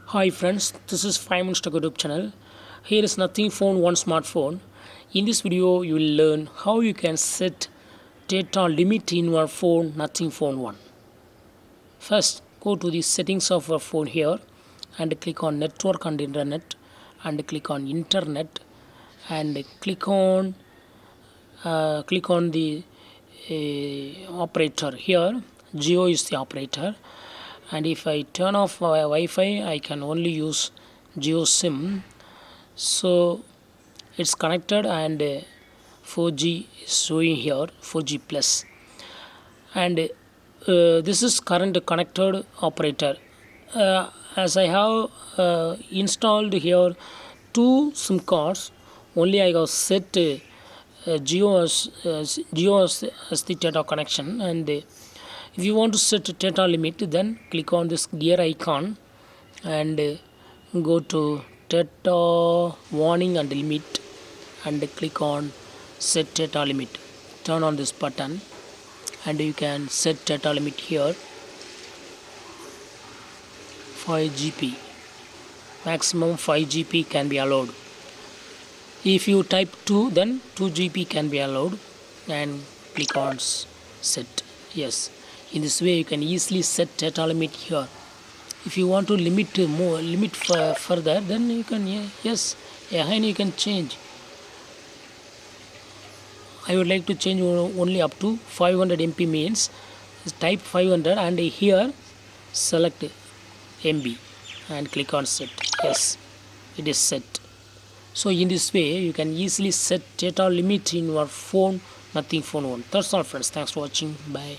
Hi friends, this is 5 Minutes YouTube channel. Here is Nothing Phone One Smartphone. In this video, you will learn how you can set data limit in your phone Nothing Phone One. First, go to the settings of your phone here and click on Network and Internet and click on Internet and click on the operator here. Geo is the operator, and if I turn off Wi-Fi I can only use Geo SIM. So it's connected and 4G is showing here, 4G plus, and this is current connected operator. As I have installed here two SIM cards, only I have set Geo as the data connection. And if you want to set data limit, then click on this gear icon and go to data warning and limit and click on set data limit. Turn on this button and you can set data limit here. 5 GB, maximum 5 GB can be allowed. If you type 2, then 2 GB can be allowed, and click on set. Yes, in this way you can easily set data limit here. If you want to limit further, then you can, yes, again you can change. I would like to change only up to 500 MB, means type 500 and here select MB and click on set. Yes, it is set. So in this way you can easily set data limit in your phone Nothing Phone One. That's all friends. Thanks for watching. Bye.